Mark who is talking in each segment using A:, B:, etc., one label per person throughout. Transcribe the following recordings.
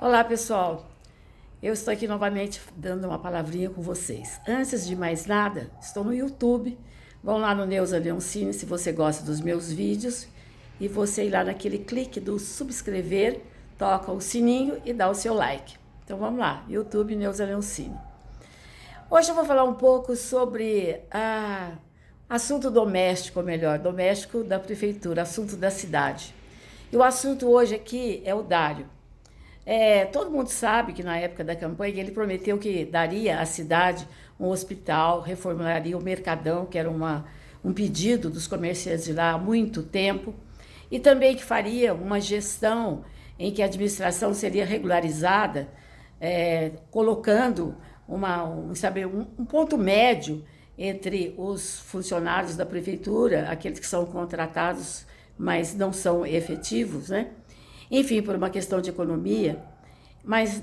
A: Olá, pessoal. Eu estou aqui novamente dando uma palavrinha com vocês. Antes de mais nada, estou no YouTube. Vão lá no Neuza Leoncini se você gosta dos meus vídeos e você ir lá naquele clique do subscrever, toca o sininho e dá o seu like. Então vamos lá, YouTube Neuza Leoncini. Hoje eu vou falar um pouco sobre assunto doméstico, ou melhor, doméstico da prefeitura, assunto da cidade. E o assunto hoje aqui é o Dário. Todo mundo sabe que na época da campanha ele prometeu que daria à cidade um hospital, reformularia o Mercadão, que era um pedido dos comerciantes de lá há muito tempo, e também que faria uma gestão em que a administração seria regularizada, colocando um ponto médio entre os funcionários da prefeitura, aqueles que são contratados, mas não são efetivos, né? Enfim, por uma questão de economia, mas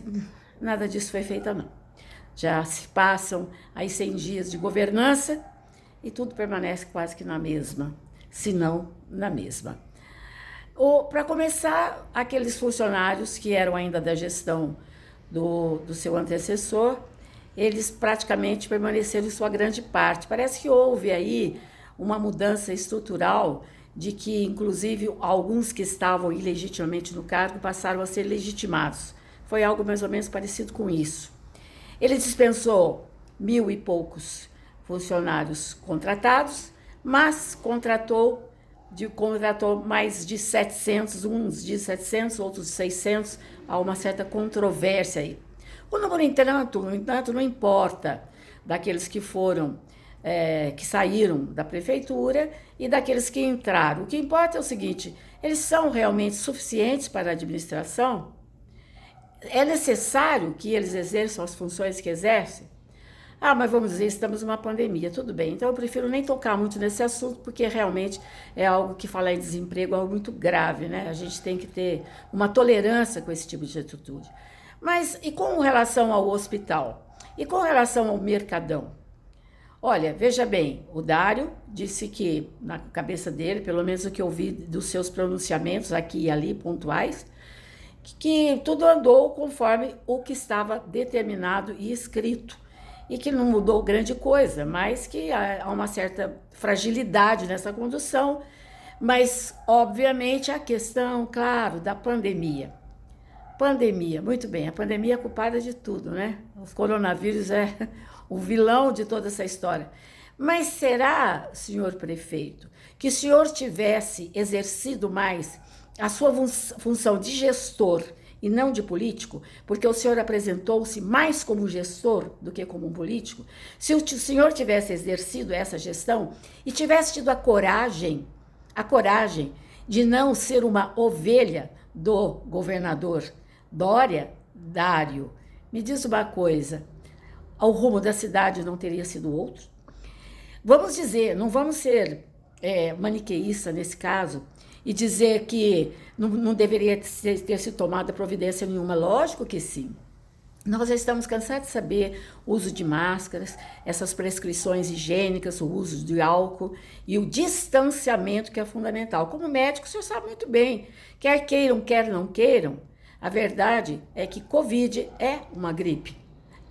A: nada disso foi feito, não. Já se passam aí 100 dias de governança e tudo permanece quase que na mesma, se não na mesma. Para começar, aqueles funcionários que eram ainda da gestão do seu antecessor, eles praticamente permaneceram em sua grande parte. Parece que houve aí uma mudança estrutural de que, inclusive, alguns que estavam ilegitimamente no cargo passaram a ser legitimados. Foi algo mais ou menos parecido com isso. Ele dispensou 1.000 e poucos funcionários contratados, mas contratou mais de 700, uns de 700, outros de 600, há uma certa controvérsia aí. O número, no entanto, não importa daqueles que foram que saíram da prefeitura e daqueles que entraram. O que importa é o seguinte: eles são realmente suficientes para a administração? É necessário que eles exerçam as funções que exercem? Mas vamos dizer, estamos numa pandemia, tudo bem. Então eu prefiro nem tocar muito nesse assunto, porque realmente é algo que falar em desemprego é algo muito grave, né? A gente tem que ter uma tolerância com esse tipo de atitude. Mas e com relação ao hospital? E com relação ao Mercadão? Olha, veja bem, o Dário disse que, na cabeça dele, pelo menos o que eu vi dos seus pronunciamentos aqui e ali, pontuais, que tudo andou conforme o que estava determinado e escrito. E que não mudou grande coisa, mas que há uma certa fragilidade nessa condução. Mas, obviamente, a questão, claro, da pandemia. Pandemia, muito bem, a pandemia é culpada de tudo, né? O coronavírus é o vilão de toda essa história. Mas será, senhor prefeito, que o senhor tivesse exercido mais a sua função de gestor e não de político, porque o senhor apresentou-se mais como gestor do que como um político? Se o senhor tivesse exercido essa gestão e tivesse tido a coragem de não ser uma ovelha do governador Dória, Dário, me diz uma coisa: o rumo da cidade não teria sido outro? Vamos dizer, não vamos ser maniqueísta nesse caso e dizer que não deveria ter se tomado providência nenhuma. Lógico que sim. Nós já estamos cansados de saber o uso de máscaras, essas prescrições higiênicas, o uso de álcool e o distanciamento, que é fundamental. Como médico, o senhor sabe muito bem, quer queiram, quer não queiram, a verdade é que Covid é uma gripe.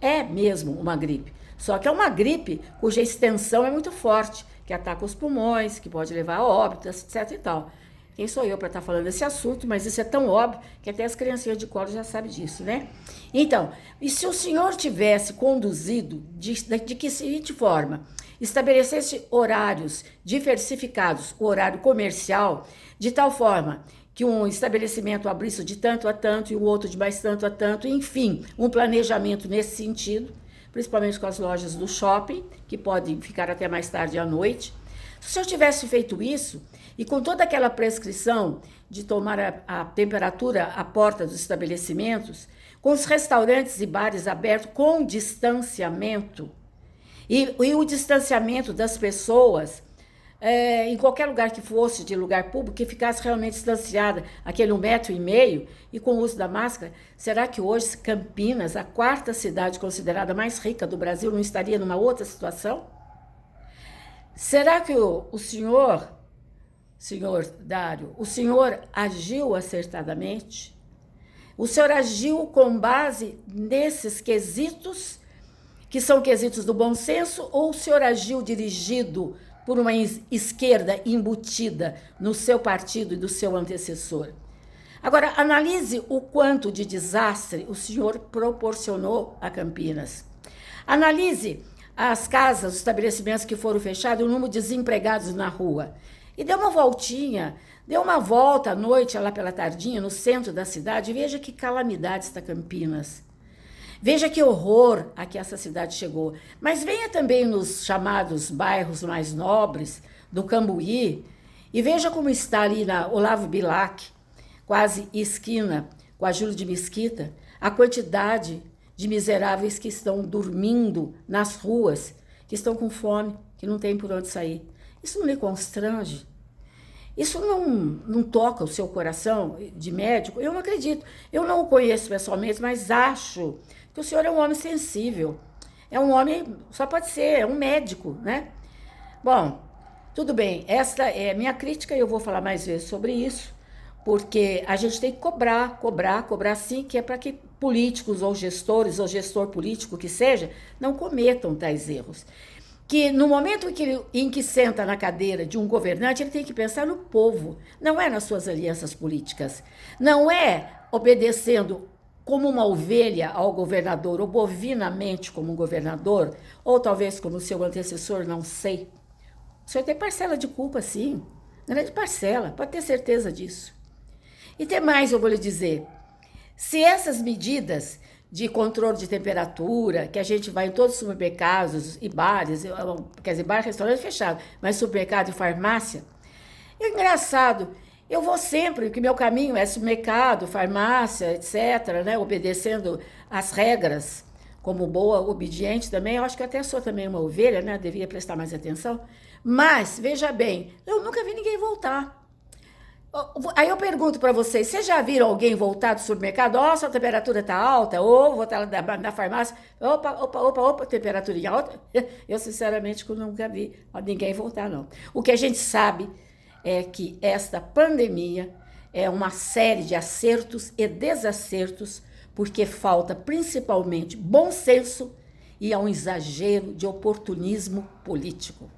A: É mesmo uma gripe. Só que é uma gripe cuja extensão é muito forte, que ataca os pulmões, que pode levar a óbito, etc e tal. Quem sou eu para estar falando desse assunto, mas isso é tão óbvio que até as criancinhas de colo já sabem disso, né? Então, e se o senhor tivesse conduzido de que seguinte forma? Estabelecesse horários diversificados, o horário comercial, de tal forma que um estabelecimento abrisse de tanto a tanto e o outro de mais tanto a tanto, enfim, um planejamento nesse sentido, principalmente com as lojas do shopping, que podem ficar até mais tarde à noite. Se o senhor tivesse feito isso, e com toda aquela prescrição de tomar a temperatura à porta dos estabelecimentos, com os restaurantes e bares abertos com distanciamento, e o distanciamento das pessoas, em qualquer lugar que fosse, de lugar público, que ficasse realmente distanciada, aquele 1,5 m, e com o uso da máscara, será que hoje Campinas, a quarta cidade considerada mais rica do Brasil, não estaria numa outra situação? Será que o senhor Dário, o senhor agiu acertadamente? O senhor agiu com base nesses quesitos, que são quesitos do bom senso, ou o senhor agiu dirigido por uma esquerda embutida no seu partido e do seu antecessor? Agora, analise o quanto de desastre o senhor proporcionou a Campinas. Analise as casas, os estabelecimentos que foram fechados, o número de desempregados na rua. E dê uma voltinha, dê uma volta à noite, lá pela tardinha, no centro da cidade, e veja que calamidade está Campinas. Veja que horror a que essa cidade chegou. Mas venha também nos chamados bairros mais nobres, do Cambuí, e veja como está ali na Olavo Bilac, quase esquina com a Júlio de Mesquita, a quantidade de miseráveis que estão dormindo nas ruas, que estão com fome, que não tem por onde sair. Isso não lhe constrange? Isso não toca o seu coração de médico? Eu não acredito. Eu não o conheço pessoalmente, mas acho que o senhor é um homem sensível. É um homem, só pode ser, é um médico, né? Bom, tudo bem. Esta é a minha crítica e eu vou falar mais vezes sobre isso, porque a gente tem que cobrar sim, que é para que políticos ou gestores, ou gestor político que seja, não cometam tais erros. Que no momento em que senta na cadeira de um governante, ele tem que pensar no povo, não é nas suas alianças políticas, não é obedecendo como uma ovelha ao governador, ou bovinamente como um governador, ou talvez como seu antecessor, não sei. O senhor tem parcela de culpa, sim, grande parcela, pode ter certeza disso. E tem mais, eu vou lhe dizer, se essas medidas de controle de temperatura, que a gente vai em todos os supermercados e bares, quer dizer, bar, restaurante fechado, mas supermercado e farmácia, é engraçado, eu vou sempre, que meu caminho é supermercado, farmácia, etc., né, obedecendo as regras, como boa obediente também, eu acho que até sou também uma ovelha, né, devia prestar mais atenção, mas, veja bem, eu nunca vi ninguém voltar. Aí eu pergunto para vocês, vocês já viram alguém voltar do supermercado? Ó, sua temperatura está alta, ou vou estar na farmácia, opa, temperatura alta. Eu, sinceramente, nunca vi ninguém voltar, não. O que a gente sabe é que esta pandemia é uma série de acertos e desacertos, porque falta principalmente bom senso e há um exagero de oportunismo político.